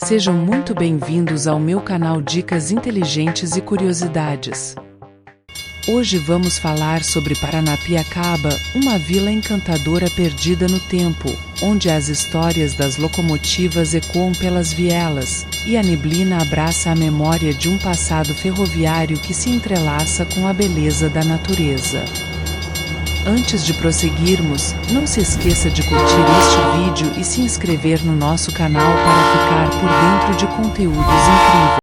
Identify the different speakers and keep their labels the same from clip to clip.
Speaker 1: Sejam muito bem-vindos ao meu canal Dicas Inteligentes e Curiosidades. Hoje vamos falar sobre Paranapiacaba, uma vila encantadora perdida no tempo, onde as histórias das locomotivas ecoam pelas vielas, e a neblina abraça a memória de um passado ferroviário que se entrelaça com a beleza da natureza. Antes de prosseguirmos, não se esqueça de curtir este vídeo e se inscrever no nosso canal para ficar por dentro de conteúdos incríveis.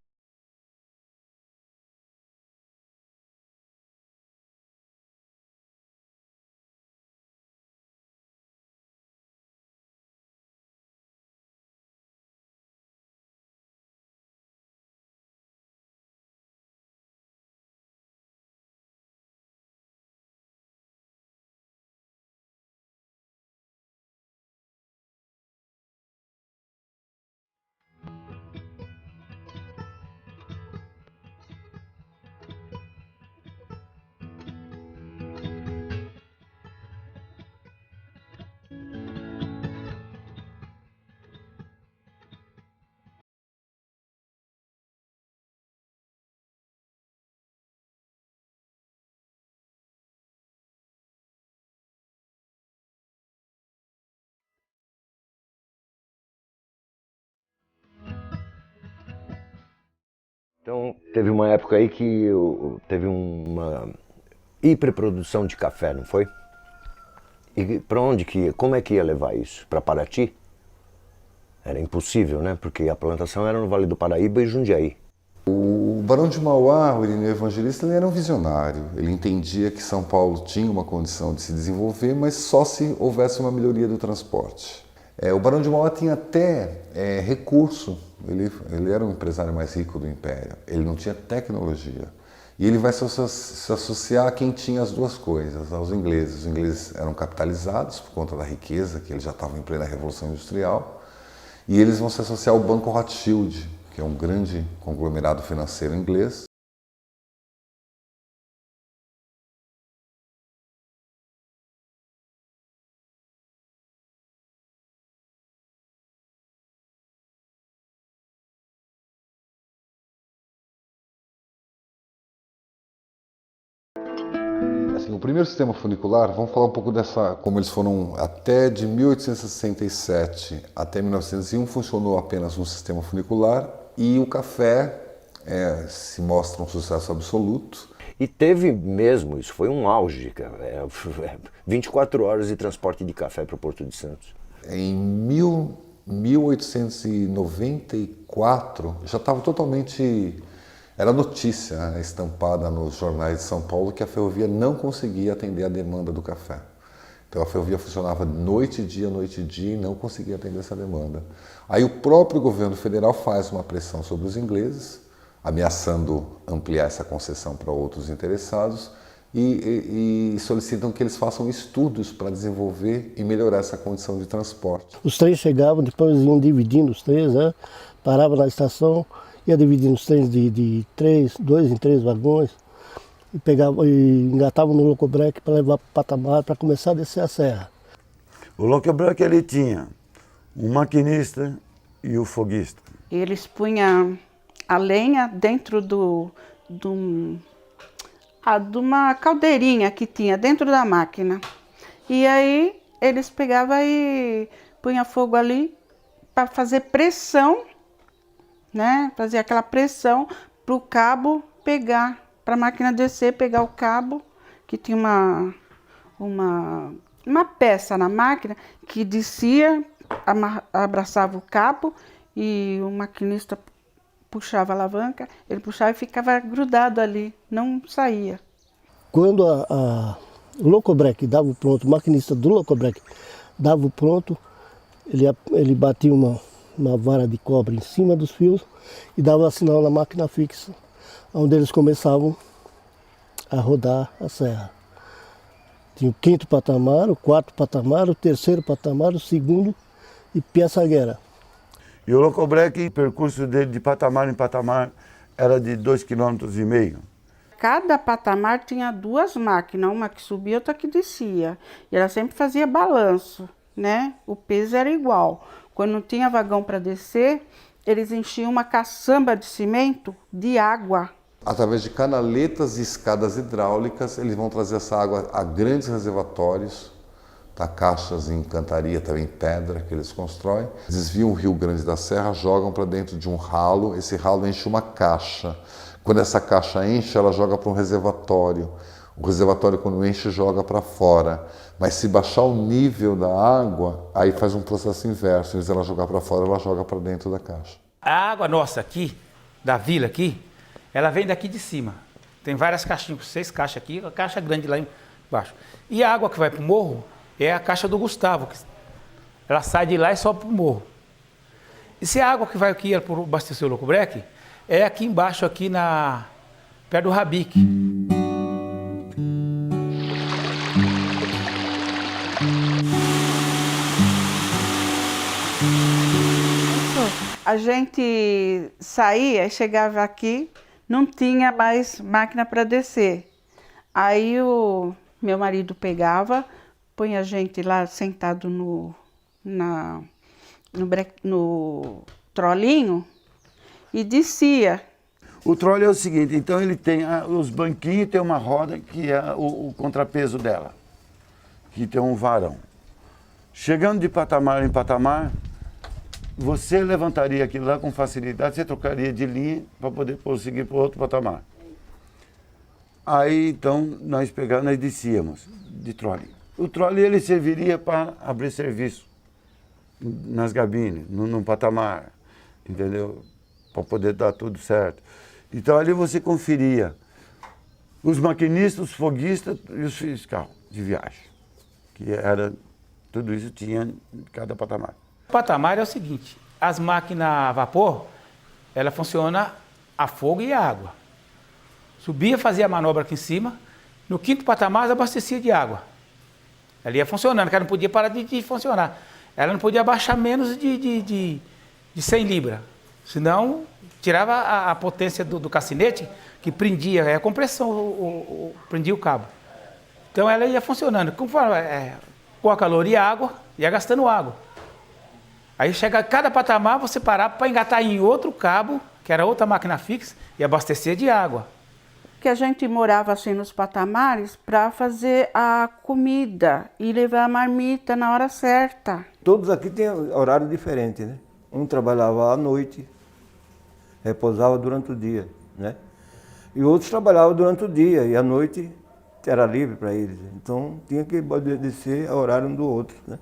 Speaker 2: Então, teve uma época aí que teve uma hiperprodução de café, não foi? E para onde que ia? Como é que ia levar isso? Para Paraty? Era impossível, né? Porque a plantação era no Vale do Paraíba e Jundiaí.
Speaker 3: O Barão de Mauá, o Irineu Evangelista, ele era um visionário. Ele entendia que São Paulo tinha uma condição de se desenvolver, mas só se houvesse uma melhoria do transporte. O Barão de Mauá tinha até recurso. Ele era o empresário mais rico do Império. Ele não tinha tecnologia. E ele vai se associar a quem tinha as duas coisas, aos ingleses. Os ingleses eram capitalizados por conta da riqueza, que eles já estavam em plena Revolução Industrial. E eles vão se associar ao Banco Rothschild, que é um grande conglomerado financeiro inglês. Assim, o primeiro sistema funicular, vamos falar um pouco dessa, como eles foram até de 1867 até 1901, funcionou apenas um sistema funicular e o café se mostra um sucesso absoluto.
Speaker 2: E teve mesmo, isso foi um auge, cara. 24 horas de transporte de café para o Porto de Santos.
Speaker 3: Em 1894 já estava totalmente... Era notícia, né, estampada nos jornais de São Paulo que a ferrovia não conseguia atender a demanda do café. Então a ferrovia funcionava noite e dia, e não conseguia atender essa demanda. Aí o próprio governo federal faz uma pressão sobre os ingleses, ameaçando ampliar essa concessão para outros interessados e solicitam que eles façam estudos para desenvolver e melhorar essa condição de transporte.
Speaker 4: Os trens chegavam, depois iam dividindo os trens, né? Parava na estação, ia dividindo os trens de dois em três vagões e engatavam no locobreque para levar para o patamar para começar a descer a serra.
Speaker 5: O locobreque ele tinha um maquinista e o foguista.
Speaker 6: Eles punham a lenha dentro de uma caldeirinha que tinha dentro da máquina. E aí eles pegavam e punham fogo ali para fazer pressão, né? Fazer aquela pressão para o cabo pegar, para a máquina descer, pegar o cabo, que tinha uma peça na máquina que descia, abraçava o cabo e o maquinista puxava a alavanca, ele puxava e ficava grudado ali, não saía.
Speaker 4: Quando o locobreque dava o pronto, o maquinista do locobreque dava o pronto, ele batia uma vara de cobre em cima dos fios e dava sinal na máquina fixa, onde eles começavam a rodar a serra. Tinha o quinto patamar, o quarto patamar, o terceiro patamar, o segundo e piaçaguera.
Speaker 5: E o locobreque, o percurso dele de patamar em patamar era de 2,5 km.
Speaker 6: Cada patamar tinha duas máquinas, uma que subia e outra que descia. E ela sempre fazia balanço, né? O peso era igual. Quando não tinha vagão para descer, eles enchiam uma caçamba de cimento de água.
Speaker 3: Através de canaletas e escadas hidráulicas, eles vão trazer essa água a grandes reservatórios, tá? Caixas em cantaria, também em pedra, que eles constroem. Desviam o Rio Grande da Serra, jogam para dentro de um ralo, esse ralo enche uma caixa. Quando essa caixa enche, ela joga para um reservatório. O reservatório, quando enche, joga para fora. Mas se baixar o nível da água, aí faz um processo inverso. Em vez de ela jogar para fora, ela joga para dentro da caixa.
Speaker 7: A água nossa aqui, da vila aqui, ela vem daqui de cima. Tem várias caixinhas, 6 caixas aqui, a caixa grande lá embaixo. E a água que vai para o morro é a caixa do Gustavo. Ela sai de lá e sobe para o morro. E se a água que vai aqui para abastecer o Locobreque, é aqui embaixo, aqui perto do Rabique.
Speaker 6: A gente saía e chegava aqui, não tinha mais máquina para descer. Aí o meu marido pegava, põe a gente lá sentado no trolinho e descia.
Speaker 5: O trole é o seguinte, então ele tem os banquinhos, tem uma roda que é o contrapeso dela, que tem um varão. Chegando de patamar em patamar, você levantaria aquilo lá com facilidade, você trocaria de linha para poder prosseguir para o outro patamar. Aí então nós descíamos de trole. O trole ele serviria para abrir serviço nas gabines, num patamar, entendeu? Para poder dar tudo certo. Então ali você conferia os maquinistas, os foguistas e os fiscais de viagem, que era, tudo isso tinha em cada patamar.
Speaker 7: O patamar é o seguinte, as máquinas a vapor, ela funciona a fogo e a água. Subia, fazia a manobra aqui em cima, no 5º patamar abastecia de água. Ela ia funcionando, ela não podia parar de funcionar. Ela não podia baixar menos de 100 libras, senão tirava a potência do cacinete, que prendia, a compressão, prendia o cabo. Então ela ia funcionando. Com a calor e a água, ia gastando água. Aí chega cada patamar, você parava para engatar em outro cabo, que era outra máquina fixa, e abastecer de água.
Speaker 6: Que a gente morava assim nos patamares para fazer a comida e levar a marmita na hora certa.
Speaker 8: Todos aqui têm horário diferente, né? Um trabalhava à noite, repousava durante o dia, né? E outros trabalhavam durante o dia e à noite era livre para eles. Então tinha que obedecer ao horário um do outro, né?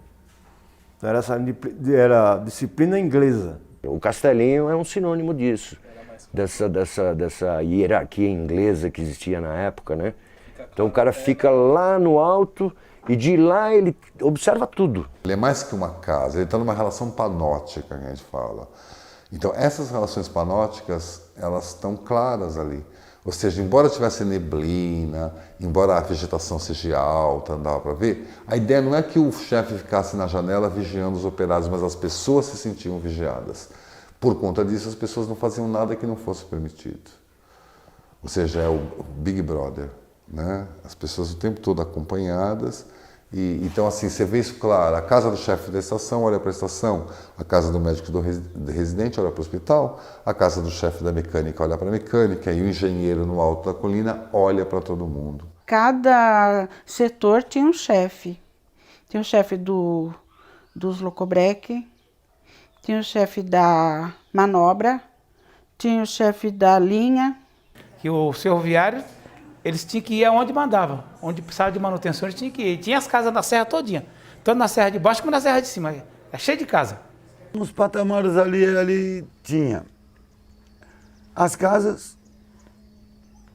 Speaker 8: Então era disciplina inglesa.
Speaker 2: O Castelinho é um sinônimo disso, dessa hierarquia inglesa que existia na época, né? Então o cara fica lá no alto e de lá ele observa tudo.
Speaker 3: Ele é mais que uma casa, ele está numa relação panótica, que a gente fala. Então essas relações panóticas, elas estão claras ali. Ou seja, embora tivesse neblina, embora a vegetação seja alta, não dava para ver, a ideia não é que o chefe ficasse na janela vigiando os operários, mas as pessoas se sentiam vigiadas. Por conta disso, as pessoas não faziam nada que não fosse permitido. Ou seja, é o Big Brother, né? As pessoas o tempo todo acompanhadas. Então, assim, você vê isso claro. A casa do chefe da estação olha para a estação, a casa do médico do residente olha para o hospital, a casa do chefe da mecânica olha para a mecânica e o engenheiro no alto da colina olha para todo mundo.
Speaker 6: Cada setor tinha um chefe. Tinha o chefe dos locobreque, tinha o chefe da manobra, tinha o chefe da linha.
Speaker 7: Que o ferroviário, eles tinham que ir aonde mandava, onde precisava de manutenção, eles tinham que ir. Tinha as casas na serra todinha, tanto na serra de baixo como na serra de cima, é cheio de casa.
Speaker 5: Nos patamares ali tinha as casas,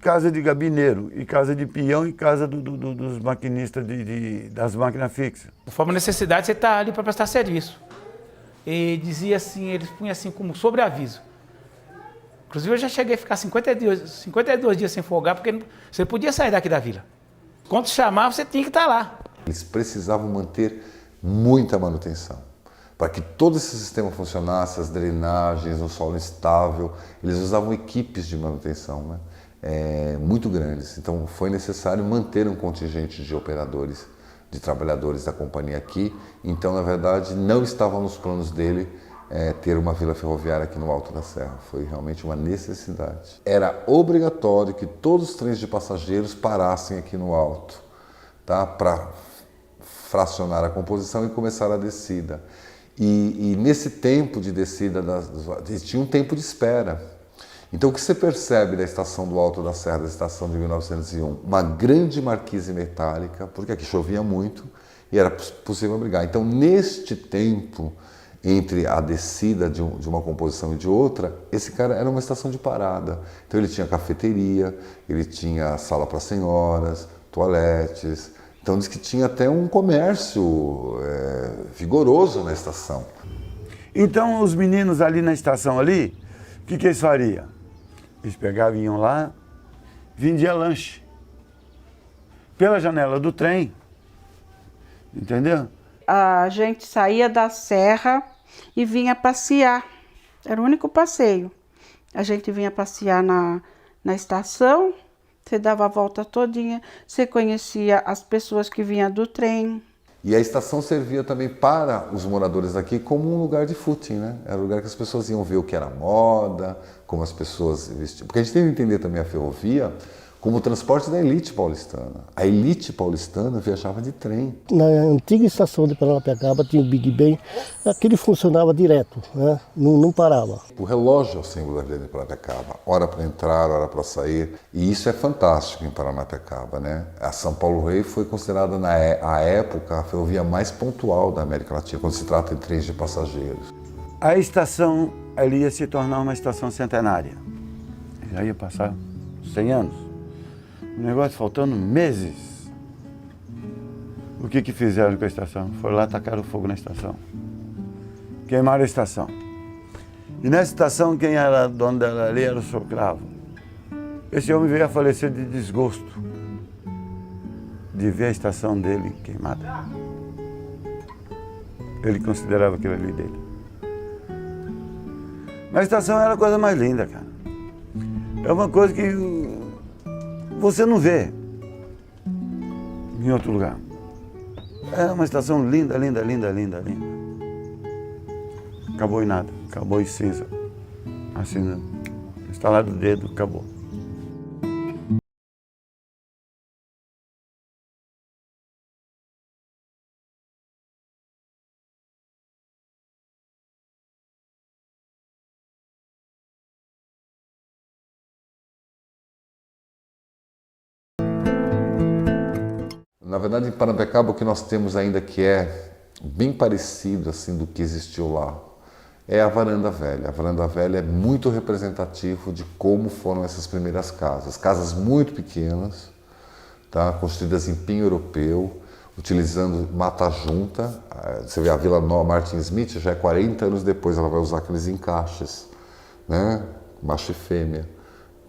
Speaker 5: casa de gabineiro, e casa de peão e casa dos maquinistas das máquinas fixas.
Speaker 7: Conforme a necessidade, você está ali para prestar serviço. E dizia assim, eles punham assim como sobreaviso. Inclusive eu já cheguei a ficar 52 dias sem folgar, porque você podia sair daqui da vila. Quando chamava, você tinha que estar lá.
Speaker 3: Eles precisavam manter muita manutenção. Para que todo esse sistema funcionasse, as drenagens, o solo instável, eles usavam equipes de manutenção, né? Muito grandes. Então foi necessário manter um contingente de operadores, de trabalhadores da companhia aqui. Então, na verdade, não estava nos planos dele ter uma vila ferroviária aqui no Alto da Serra. Foi realmente uma necessidade. Era obrigatório que todos os trens de passageiros parassem aqui no Alto, tá? Para fracionar a composição e começar a descida. E nesse tempo de descida, tinha um tempo de espera. Então o que você percebe da estação do Alto da Serra, da estação de 1901? Uma grande marquise metálica, porque aqui chovia muito e era possível abrigar. Então neste tempo, entre a descida de uma composição e de outra, esse cara era uma estação de parada. Então ele tinha cafeteria, ele tinha sala para senhoras, toaletes. Então diz que tinha até um comércio vigoroso na estação.
Speaker 5: Então os meninos ali na estação ali, o que eles fariam? Eles pegavam e iam lá, vendiam lanche. Pela janela do trem, entendeu?
Speaker 6: A gente saía da serra e vinha passear. Era o único passeio. A gente vinha passear na estação, você dava a volta todinha, você conhecia as pessoas que vinham do trem.
Speaker 3: E a estação servia também para os moradores aqui como um lugar de footing, né? Era um lugar que as pessoas iam ver o que era moda, como as pessoas vestiam. Porque a gente tem que entender também a ferrovia como o transporte da elite paulistana. A elite paulistana viajava de trem.
Speaker 4: Na antiga estação de Paranapiacaba tinha o Big Ben, aquele funcionava direto, né? Não parava.
Speaker 3: O relógio é o símbolo da Avenida de Paranapiacaba, hora para entrar, hora para sair. E isso é fantástico em Paranapiacaba, né? A São Paulo Rei foi considerada, na época, a ferrovia mais pontual da América Latina, quando se trata de trens de passageiros.
Speaker 5: A estação ali ia se tornar uma estação centenária. Já ia passar 100 anos. O negócio faltando meses. O que fizeram com a estação? Foram lá, tacaram fogo na estação. Queimaram a estação. E nessa estação, quem era dono dela ali era o seu Cravo. Esse homem veio a falecer de desgosto de ver a estação dele queimada. Ele considerava aquilo ali dele. Mas a estação era a coisa mais linda, cara. É uma coisa que você não vê em outro lugar. É uma estação linda, linda, linda, linda, linda. Acabou em nada, acabou em cinza. Assim, estalar do dedo, acabou.
Speaker 3: Na verdade, em Paranapiacaba, o que nós temos ainda que é bem parecido assim do que existiu lá é a Varanda Velha. A Varanda Velha é muito representativo de como foram essas primeiras casas. Casas muito pequenas, tá? Construídas em pinho europeu, utilizando mata junta. Você vê a Vila Nova Martin Smith, já é 40 anos depois, ela vai usar aqueles encaixes, né? Macho e fêmea,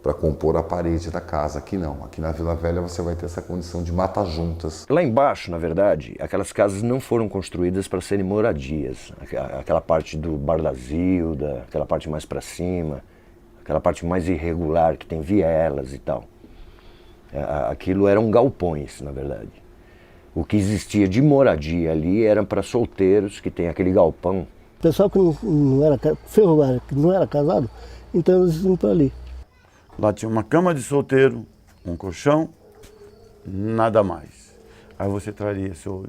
Speaker 3: para compor a parede da casa. Aqui não, aqui na Vila Velha você vai ter essa condição de mata juntas.
Speaker 2: Lá embaixo, na verdade, aquelas casas não foram construídas para serem moradias. Aquela parte do Bar da Zilda, aquela parte mais para cima, aquela parte mais irregular, que tem vielas e tal. Aquilo eram galpões, na verdade. O que existia de moradia ali era para solteiros, que tem aquele galpão.
Speaker 4: O pessoal que não era ferroviário, que não era casado, então eles iam para ali.
Speaker 5: Lá tinha uma cama de solteiro, um colchão, nada mais. Aí você traria seus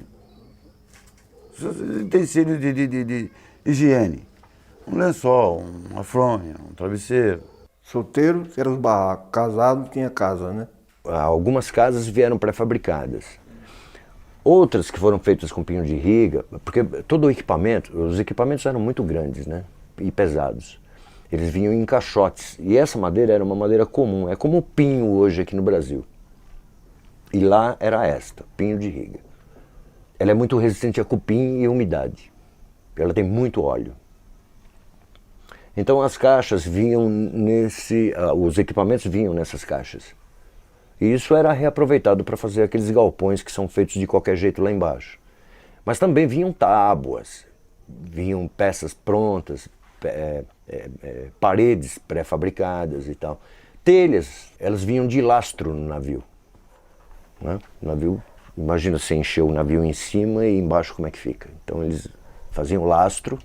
Speaker 5: utensílios de higiene. Um lençol, uma fronha, um travesseiro.
Speaker 8: Solteiro, era os barracos. Casado, tinha casa, né?
Speaker 2: Algumas casas vieram pré-fabricadas. Outras que foram feitas com pinho de riga, porque todo o equipamento, os equipamentos eram muito grandes, né? E pesados. Eles vinham em caixotes, e essa madeira era uma madeira comum, é como o pinho hoje aqui no Brasil. E lá era esta, pinho de riga. Ela é muito resistente a cupim e umidade. Ela tem muito óleo. Então as caixas vinham os equipamentos vinham nessas caixas. E isso era reaproveitado para fazer aqueles galpões que são feitos de qualquer jeito lá embaixo. Mas também vinham tábuas, vinham peças prontas, paredes pré-fabricadas e tal. Telhas, elas vinham de lastro no navio. Né? O navio, imagina você encher o navio em cima e embaixo como é que fica. Então eles faziam lastro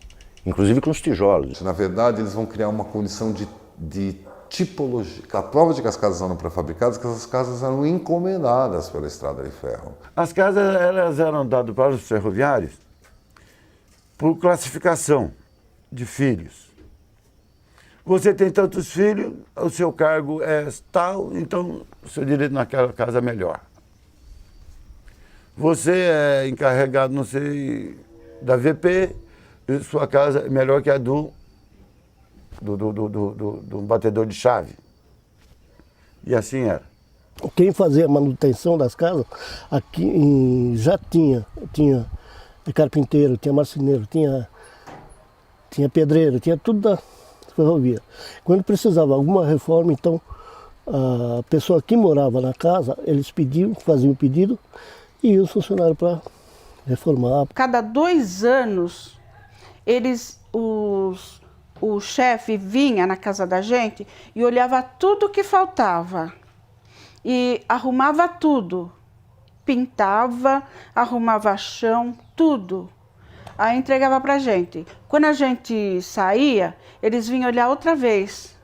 Speaker 2: inclusive com os tijolos.
Speaker 3: Na verdade, eles vão criar uma condição de tipologia. A prova de que as casas eram pré-fabricadas é que essas casas eram encomendadas pela Estrada de Ferro.
Speaker 5: As casas elas eram dadas para os ferroviários por classificação de filhos. Você tem tantos filhos, o seu cargo é tal, então o seu direito naquela casa é melhor. Você é encarregado, não sei, da VP, e sua casa é melhor que a do batedor de chave. E assim era.
Speaker 4: Quem fazia a manutenção das casas, aqui já tinha carpinteiro, tinha marceneiro, tinha pedreiro, tinha tudo da ferrovia. Quando precisava alguma reforma, então a pessoa que morava na casa, eles faziam o pedido e iam os funcionários para reformar.
Speaker 6: Cada 2 anos, o chefe vinha na casa da gente e olhava tudo que faltava e arrumava tudo, pintava, arrumava chão, tudo. Aí entregava pra gente. Quando a gente saía, eles vinham olhar outra vez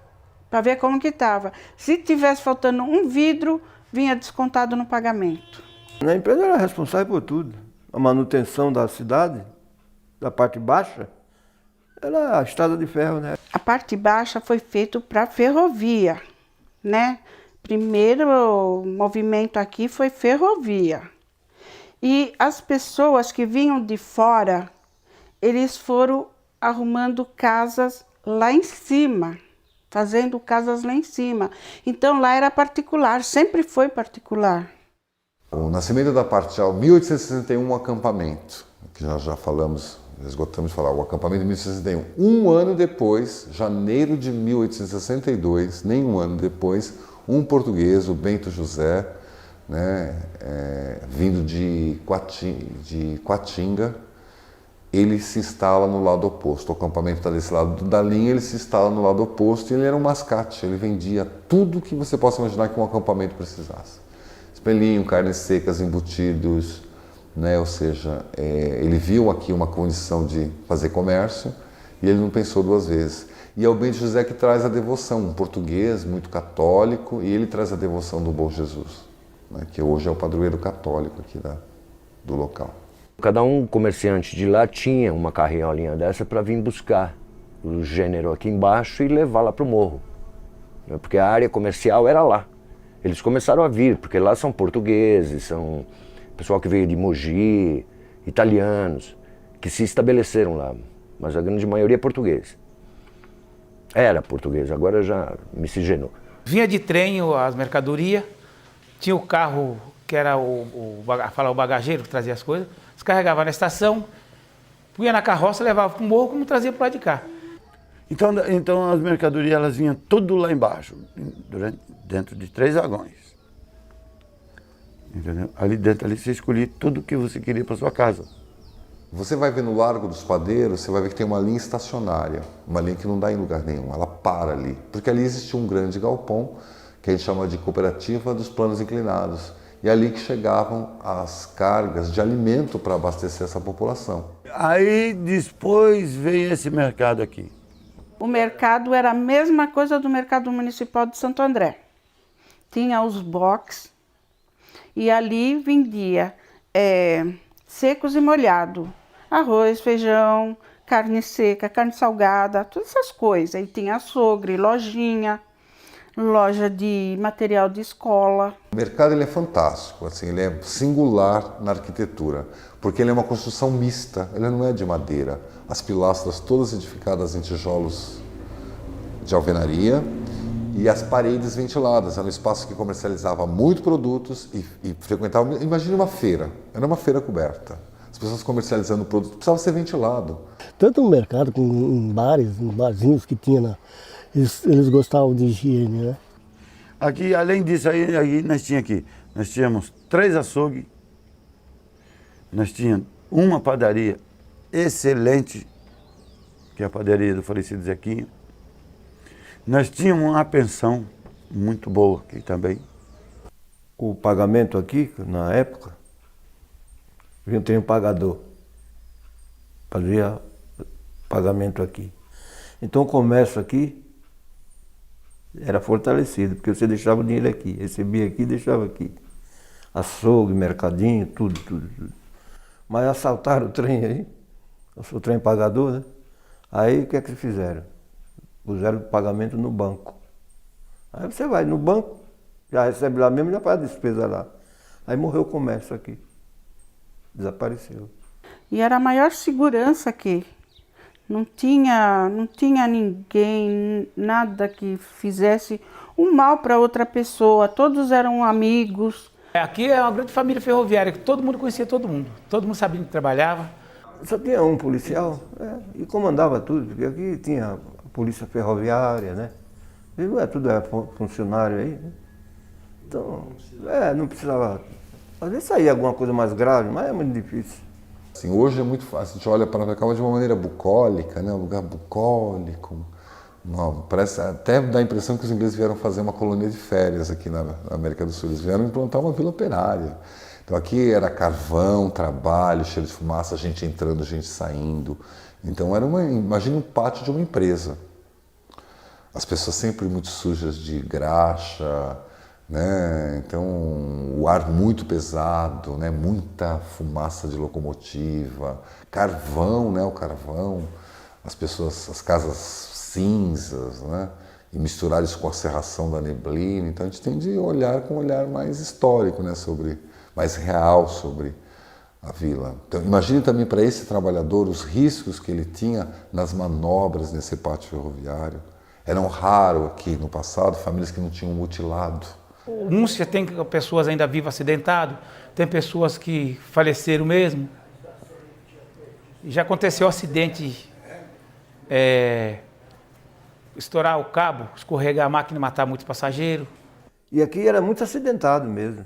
Speaker 6: para ver como que estava. Se tivesse faltando um vidro, vinha descontado no pagamento.
Speaker 8: A empresa era responsável por tudo. A manutenção da cidade, da parte baixa, era a Estrada de Ferro, né?
Speaker 6: A parte baixa foi feita para ferrovia, né? Primeiro movimento aqui foi ferrovia. E as pessoas que vinham de fora, eles foram arrumando casas lá em cima, fazendo casas lá em cima. Então lá era particular, sempre foi particular.
Speaker 3: O nascimento da Partial, 1861, um acampamento, que já falamos, esgotamos de falar, o acampamento de 1861. Um ano depois, janeiro de 1862, nem um ano depois, um português, o Bento José, né, vindo de Quatinga, ele se instala no lado oposto. O acampamento está desse lado da linha, ele se instala no lado oposto e ele era um mascate, ele vendia tudo que você possa imaginar que um acampamento precisasse. Espelinho, carnes secas, embutidos, né? Ou seja, ele viu aqui uma condição de fazer comércio e ele não pensou 2 vezes. E é o Bento José que traz a devoção, um português muito católico, e ele traz a devoção do Bom Jesus, né? Que hoje é o padroeiro católico aqui do local.
Speaker 2: Cada um comerciante de lá tinha uma carriolinha dessa para vir buscar o gênero aqui embaixo e levar lá para o morro, né? Porque a área comercial era lá. Eles começaram a vir, porque lá são portugueses, são pessoal que veio de Mogi, italianos, que se estabeleceram lá, mas a grande maioria é português. Era português, agora já miscigenou.
Speaker 7: Vinha de trem as mercadorias, tinha o carro que era o bagageiro que trazia as coisas, descarregava na estação, punha na carroça, levava para o morro, como trazia para lá de cá.
Speaker 5: Então as mercadorias elas vinham tudo lá embaixo, dentro de 3 vagões. Entendeu? Ali dentro você escolhia tudo que você queria para sua casa.
Speaker 3: Você vai ver no Largo dos Padeiros, você vai ver que tem uma linha estacionária, uma linha que não dá em lugar nenhum, ela para ali. Porque ali existe um grande galpão, que a gente chama de Cooperativa dos Planos Inclinados. E é ali que chegavam as cargas de alimento para abastecer essa população.
Speaker 5: Aí depois veio esse mercado aqui.
Speaker 6: O mercado era a mesma coisa do mercado municipal de Santo André. Tinha os boxes e ali vendia secos e molhado. Arroz, feijão, carne seca, carne salgada, todas essas coisas. E tinha açougue, lojinha, loja de material de escola.
Speaker 3: O mercado ele é fantástico, assim, ele é singular na arquitetura, porque ele é uma construção mista, ele não é de madeira. As pilastras todas edificadas em tijolos de alvenaria e as paredes ventiladas. Era um espaço que comercializava muito produtos e frequentava, imagine uma feira, era uma feira coberta. As pessoas comercializando produtos, precisava ser ventilado.
Speaker 4: Tanto no mercado como em bares, em barzinhos que tinha, eles gostavam de higiene, né?
Speaker 5: Aqui, além disso, aí nós tínhamos 3 açougues, nós tínhamos uma padaria excelente, que é a padaria do falecido Zequinha. Nós tínhamos uma pensão muito boa aqui também.
Speaker 8: O pagamento aqui, na época, vinha ter um pagador. Fazia pagamento aqui. Então o comércio aqui era fortalecido, porque você deixava o dinheiro aqui, recebia aqui e deixava aqui. Açougue, mercadinho, tudo. Mas assaltaram o trem aí, o trem pagador, né? Aí o que é que fizeram? Puseram o pagamento no banco. Aí você vai no banco, já recebe lá mesmo, já faz a despesa lá. Aí morreu o comércio aqui. Desapareceu.
Speaker 6: E era a maior segurança aqui. Não tinha ninguém, nada que fizesse um mal para outra pessoa. Todos eram amigos.
Speaker 7: Aqui é uma grande família ferroviária, que todo mundo conhecia todo mundo. Todo mundo sabia que trabalhava.
Speaker 8: Só tinha um policial e comandava tudo, porque aqui tinha a polícia ferroviária, né? E não é tudo funcionário aí, né? Então, não precisava. Às vezes saía alguma coisa mais grave, mas é muito difícil.
Speaker 3: Assim, hoje é muito fácil, a gente olha para Paranapiacaba de uma maneira bucólica, né? Um lugar bucólico. Parece, até dá a impressão que os ingleses vieram fazer uma colônia de férias aqui na América do Sul. Eles vieram implantar uma vila operária. Então aqui era carvão, trabalho, cheiro de fumaça, gente entrando, gente saindo. Então imagina um pátio de uma empresa. As pessoas sempre muito sujas de graxa, né? Então o ar muito pesado, né? Muita fumaça de locomotiva, carvão, né? O carvão, as pessoas, as casas cinzas, né? E misturar isso com a cerração da neblina. Então a gente tem de olhar com um olhar mais histórico, né? Mais real sobre a vila. Então imagine também para esse trabalhador os riscos que ele tinha nas manobras nesse pátio ferroviário. Eram raros aqui no passado famílias que não tinham mutilado.
Speaker 7: O Múrcia tem pessoas ainda vivas acidentadas, tem pessoas que faleceram mesmo. Já aconteceu acidente, estourar o cabo, escorregar a máquina e matar muitos passageiros.
Speaker 8: E aqui era muito acidentado mesmo,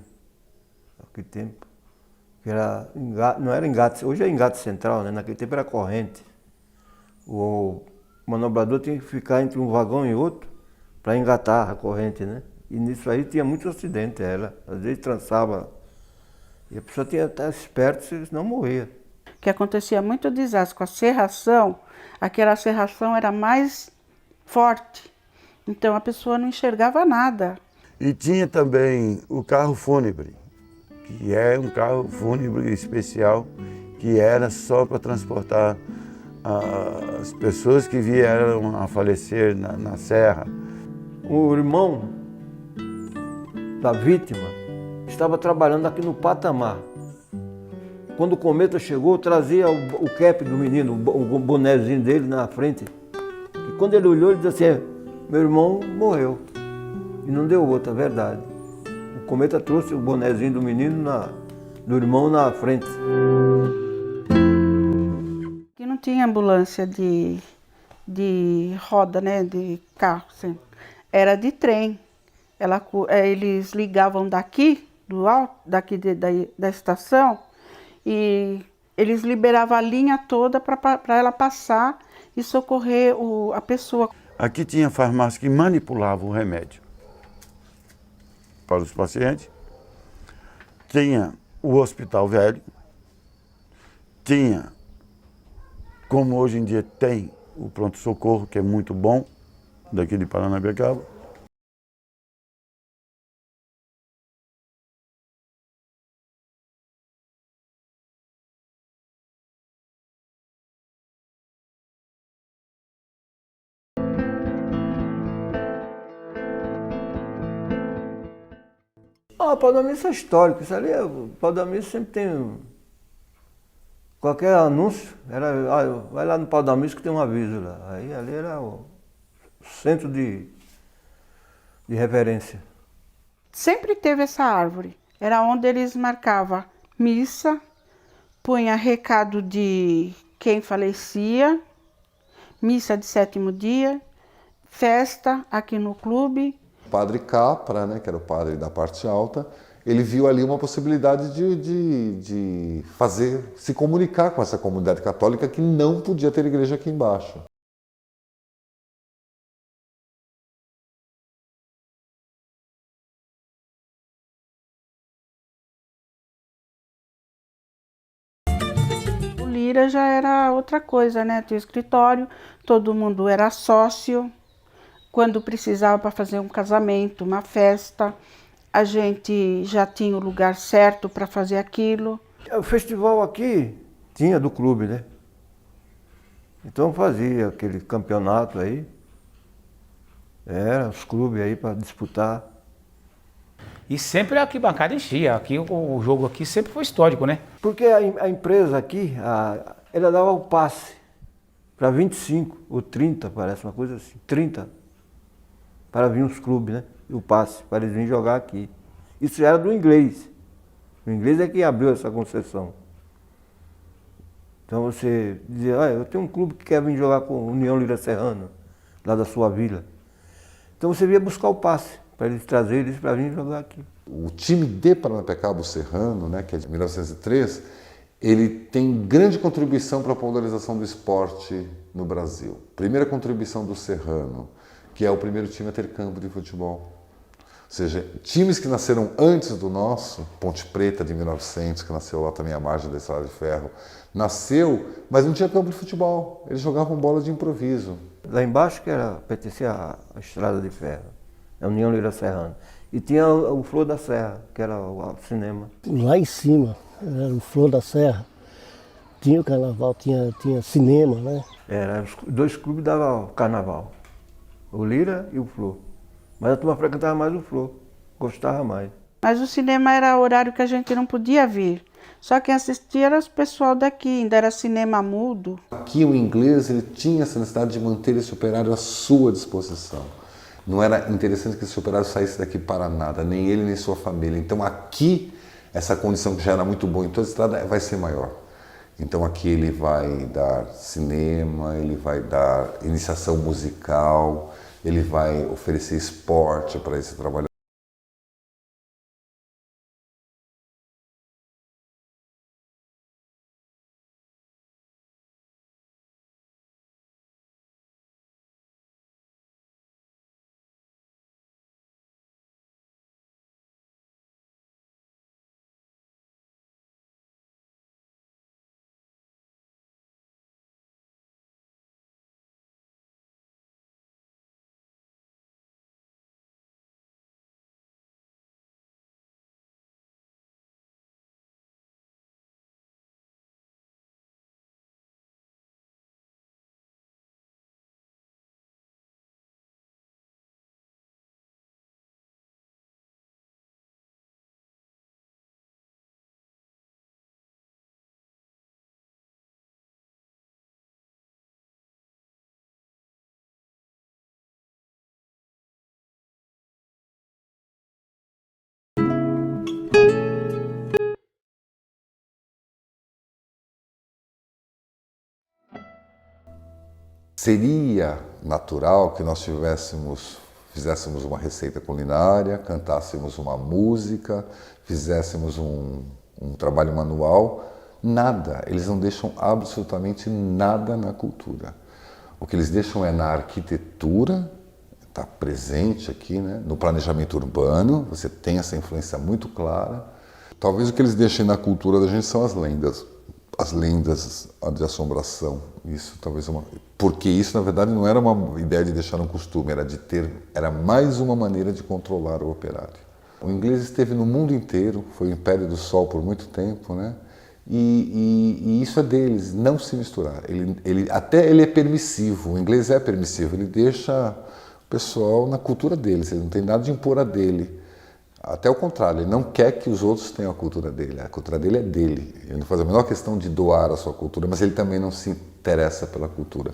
Speaker 8: naquele tempo. Não era engate, hoje é engate central, né? Naquele tempo era corrente. O manobrador tinha que ficar entre um vagão e outro para engatar a corrente, né? E nisso aí tinha muito acidente, às vezes trançava. E a pessoa tinha que estar esperta, senão morria.
Speaker 6: Que acontecia muito desastre com a serração, aquela serração era mais forte. Então a pessoa não enxergava nada.
Speaker 5: E tinha também o carro fúnebre, que é um carro fúnebre especial, que era só para transportar as pessoas que vieram a falecer na serra.
Speaker 8: O irmão da vítima estava trabalhando aqui no patamar. Quando o cometa chegou, trazia o cap do menino, o bonezinho dele na frente. E quando ele olhou, ele disse assim, meu irmão morreu. E não deu outra, é verdade. O cometa trouxe o bonezinho do menino, do irmão na frente.
Speaker 6: Aqui não tinha ambulância de roda, né, de carro, assim. Era de trem. Eles ligavam daqui, do alto, da estação, e eles liberavam a linha toda para ela passar e socorrer a pessoa.
Speaker 5: Aqui tinha farmácia que manipulava o remédio para os pacientes, tinha o hospital velho, tinha, como hoje em dia tem, o pronto-socorro, que é muito bom, daqui de Paranapiacaba.
Speaker 8: O pau da missa é histórico, isso ali, o pau da missa sempre tem, qualquer anúncio, vai lá no pau da missa que tem um aviso lá. Aí ali era o centro de referência.
Speaker 6: Sempre teve essa árvore, era onde eles marcavam missa, punha recado de quem falecia, missa de 7º dia, festa aqui no clube.
Speaker 3: O padre Capra, né, que era o padre da parte alta, ele viu ali uma possibilidade de se comunicar com essa comunidade católica que não podia ter igreja aqui embaixo.
Speaker 6: Lira já era outra coisa, né? Tinha escritório, todo mundo era sócio. Quando precisava para fazer um casamento, uma festa, a gente já tinha o lugar certo para fazer aquilo.
Speaker 8: O festival aqui tinha do clube, né? Então fazia aquele campeonato aí. Era os clubes aí para disputar.
Speaker 7: E sempre a arquibancada enchia. Aqui, o jogo aqui sempre foi histórico, né?
Speaker 8: Porque a empresa aqui, ela dava o passe para 25 ou 30, parece uma coisa assim, 30, para vir os clubes, né? E o passe, para eles virem jogar aqui. Isso já era do inglês. O inglês é que abriu essa concessão. Então você dizia, eu tenho um clube que quer vir jogar com a União Lira Serrana, lá da sua vila. Então você ia buscar o passe, para eles trazerem eles para vir jogar aqui.
Speaker 3: O time de Paranapiacaba, o Serrano, né, que é de 1903, ele tem grande contribuição para a popularização do esporte no Brasil. Primeira contribuição do Serrano, que é o primeiro time a ter campo de futebol. Ou seja, times que nasceram antes do nosso, Ponte Preta de 1900, que nasceu lá também à margem da Estrada de Ferro, nasceu, mas não tinha campo de futebol. Eles jogavam bola de improviso.
Speaker 8: Lá embaixo que pertencia à Estrada de Ferro, a União Lira Serrana. E tinha o Flor da Serra, que era o cinema.
Speaker 4: Lá em cima, era o Flor da Serra, tinha o carnaval, tinha cinema, né?
Speaker 8: Os dois clubes davam carnaval, o Lira e o Flor. Mas a turma frequentava mais o Flor, gostava mais.
Speaker 6: Mas o cinema era horário que a gente não podia vir. Só quem assistia era o pessoal daqui, ainda era cinema mudo.
Speaker 3: Aqui o inglês ele tinha essa necessidade de manter esse operário à sua disposição. Não era interessante que esse operário saísse daqui para nada, nem ele nem sua família. Então aqui, essa condição que já era muito boa em toda a estrada vai ser maior. Então aqui ele vai dar cinema, ele vai dar iniciação musical, ele vai oferecer esporte para esse trabalhador. Seria natural que nós fizéssemos uma receita culinária, cantássemos uma música, fizéssemos um trabalho manual. Nada, eles não deixam absolutamente nada na cultura. O que eles deixam é na arquitetura, está presente aqui, né? No planejamento urbano, você tem essa influência muito clara. Talvez o que eles deixem na cultura da gente são as lendas de assombração. Isso talvez porque isso na verdade não era uma ideia de deixar um costume, era mais uma maneira de controlar o operário. O inglês esteve no mundo inteiro, foi o Império do Sol por muito tempo, né? E isso é deles, não se misturar. Ele é permissivo, o inglês é permissivo, ele deixa o pessoal na cultura deles, ele não tem nada de impor a dele. Até o contrário, ele não quer que os outros tenham a cultura dele é dele. Ele não faz a menor questão de doar a sua cultura, mas ele também não se interessa pela cultura.